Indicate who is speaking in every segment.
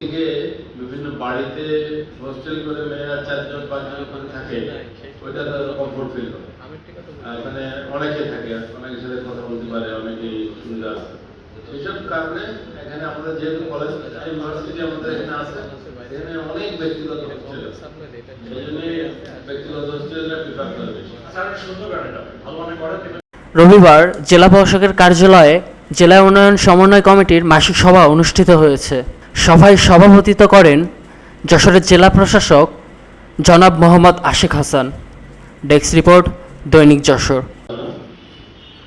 Speaker 1: থেকে বিভিন্ন বাড়িতে হোস্টেল করে মেয়েরা 4 জন 5 জন করে থাকে, ওইটা তাদের কমফোর্ট ফিল করে। মানে অনেকে থাকে, অনেকের সাথে কথা বলতে পারে, অনেকে সুবিধা আছে। সেসব কারণে এখানে আমাদের যেহেতু কলেজ ইউনিভার্সিটি আমাদের এখানে আছে, এখানে অনেক ব্যক্তিগত হোস্টেল আছে, সেই জন্য ব্যক্তিগত হোস্টেলটা প্রিফার করে বেশি।
Speaker 2: রবিবার জেলা প্রশাসকের কার্যালয়ে জেলা উন্নয়ন সমন্বয় কমিটির মাসিক সভা অনুষ্ঠিত হয়েছে। সভায় সভাপতিত্ব করেন যশোরের জেলা প্রশাসক জনাব মোহাম্মদ আশিক হাসান। ডেস্ক রিপোর্ট, দৈনিক যশোর।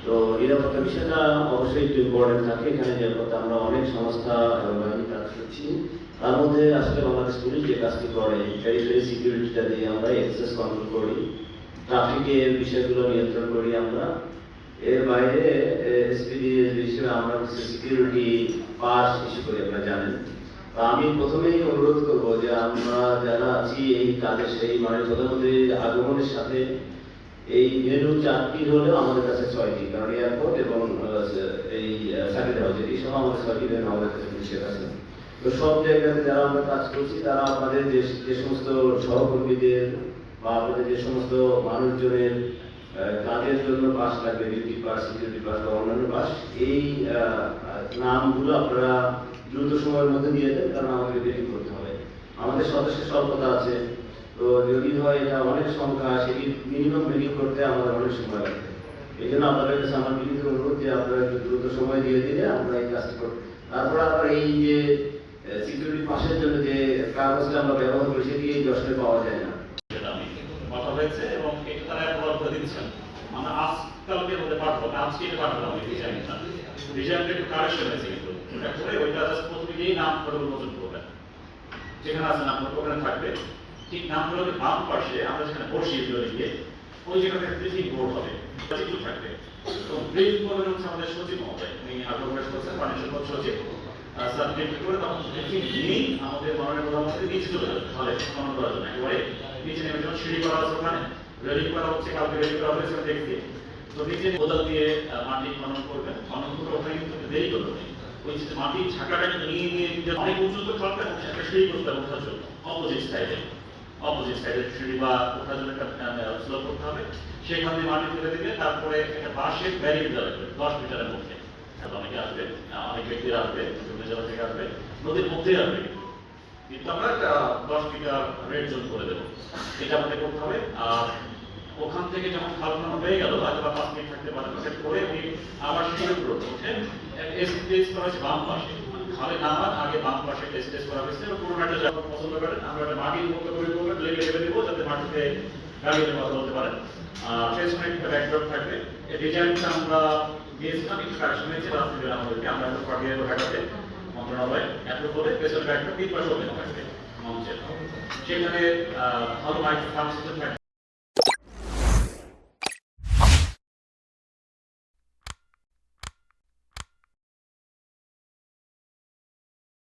Speaker 3: তো নিরাপত্তা বিষয়টা অবশ্যই একটু ইম্পর্টেন্ট থাকে। এখানে নিরাপত্তা আমরা অনেক সংস্থা এবং বাহিনী কাজ করছি, তার মধ্যে আসলে বাংলাদেশ পুলিশ যে কাজটি করে, টেরিটরি সিকিউরিটিটা দিয়ে আমরা এক্সেস কন্ট্রোল করি, ট্রাফিকের বিষয়গুলো নিয়ন্ত্রণ করি আমরা। এর বাইরে এসপিডি হিসেবে আমরা সিকিউরিটি পাস ইস্যু করি, আপনারা জানেন। আমি প্রথমেই অনুরোধ করব যে আমরা যারা আছি এই কাজে, সেই মাননীয় প্রধানমন্ত্রীর আগমনের সাথে এই ভেন্যু 4টি হলেও আমাদের কাছে 6টি, কারণ এয়ারপোর্ট এবং এই সার্কিট হাউস এই সব আমাদের 6টি ভেন্যু আমাদের কাছে পুলিশের আছে। তো সব জায়গাতে যারা আমরা কাজ করছি, তারা আমাদের যে সমস্ত সহকর্মীদের বা আমাদের যে সমস্ত মানুষজনের কাজের জন্য পাস লাগবে, ডিউটি পাস, সিকিউরিটি পাস বা অন্যান্য পাস, এই নামগুলো আপনারা দ্রুত সময়ের মধ্যে দিয়ে দেন, কারণ আমাদের রেডি করতে হবে। আমাদের সদস্যের স্বল্পতা আছে, তো যদি হয় এটা অনেক সংখ্যা, সেটি মিনিমাম রেডি করতে আমাদের অনেক সময় লাগবে। এই জন্য আপনাদের কাছে আমার বিনীত অনুরোধ যে আপনারা একটু দ্রুত সময় দিয়ে দিলে আমরা এই কাজটি করব। তারপর আবার এই যে সিকিউরিটি পাসের জন্য যে কাগজটা আমরা ব্যবহার করি, সেটি এই যশোরে পাওয়া যায় না।
Speaker 4: কথা হয়েছে এবং এটা তারা অ্যাপ্রুভ করে দিচ্ছেন। আমরা আজকালকে মধ্যে পাঠাবো, আজকে এটা পাঠাবো আমি ডিজাইনটা। ডিজাইনটা একটু কারেকশন হয়েছে, কিন্তু ওটা করে ওইটা জাস্ট প্রথমেই নাম করে উন্মোচন করবেন। যেখানে আছে নাম করে ওখানে থাকবে, ঠিক নামগুলোকে বাম পাশে আমরা যেখানে বসিয়ে দিলে লিখে ওই জায়গাতে ব্রিফিং বোর্ড হবে, সচিব থাকবে। তো ব্রিফ করবেন হচ্ছে আমাদের সচিব মহোদয়, উনি আগ্রহ প্রকাশ করছেন, মাননীয় সচিব সাবজেক্ট করে তখন ব্রিফিং নিয়েই আমাদের মাননীয় প্রধানমন্ত্রী নিচে চলে যাবে, তাহলে খনন করার জন্য একেবারে নিচে নেমে যখন সিঁড়ি করা আছে ওখানে রেডি করা হচ্ছে, কালকে রেডি করা হয়েছে দেখতে। তো নিচে কোদাল দিয়ে মাটি খনন করবেন, খনন করে ওখানে কিন্তু দেরি করবে, ওই যে মাটির ঝাঁকাটা নিয়ে নিয়ে অনেক উঁচুত থাকবে এবং একটা সিঁড়ি করতে হবে ওঠার জন্য, অপোজিট সাইডে সিঁড়ি বা ওঠার জন্য একটা স্লোপ করতে হবে। সেখান দিয়ে মাটি ফেলে দিলে তারপরে একটা বাঁশের ব্যারিকেড দেওয়া লাগবে 10 মিটারের মধ্যে। অনেকে আসবে, অনেক ব্যক্তিরা আসবে, বিভিন্ন জেলা থেকে আসবে, নদীর মধ্যেই আসবে, কিন্তু আমরা একটা 10 মিটার রেড জোন করে দেবো, এটা আমাদের করতে হবে। আর ওখান থেকে যখন খাল খনন হয়ে গেল, হয়তো বা 5 মিনিট থাকতে পারে, সেটা করে উনি আবার সিঁড়ির উপর উঠে টেস্ট করা হয়েছে বাম পাশে, খালে নামার আগে বাম পাশে টেস্ট করা হয়েছে। এবং পুরোনো একটা জায়গা পছন্দ করেন, আমরা একটা মাটির মতো করে করবেন, লেগে দেবো যাতে মাটিতে গাড়িতে কথা বলতে পারেন। পেছনে একটা ব্যাকড্রপ থাকবে। এই ডিজাইনটা আমরা দিয়েছিলাম, একটু কারেকশন হয়েছে রাত্রিবেলা আমাদেরকে, আমরা একটু পাঠিয়ে দেবো ঢাকাতে মন্ত্রণালয় অ্যাপ্রুভ করে। পেছনে ব্যাকড্রপ 3 পাশে ওপেন থাকবে মঞ্চের, সেখানে ভালো মাইক্রোফোন সিস্টেম থাকবে।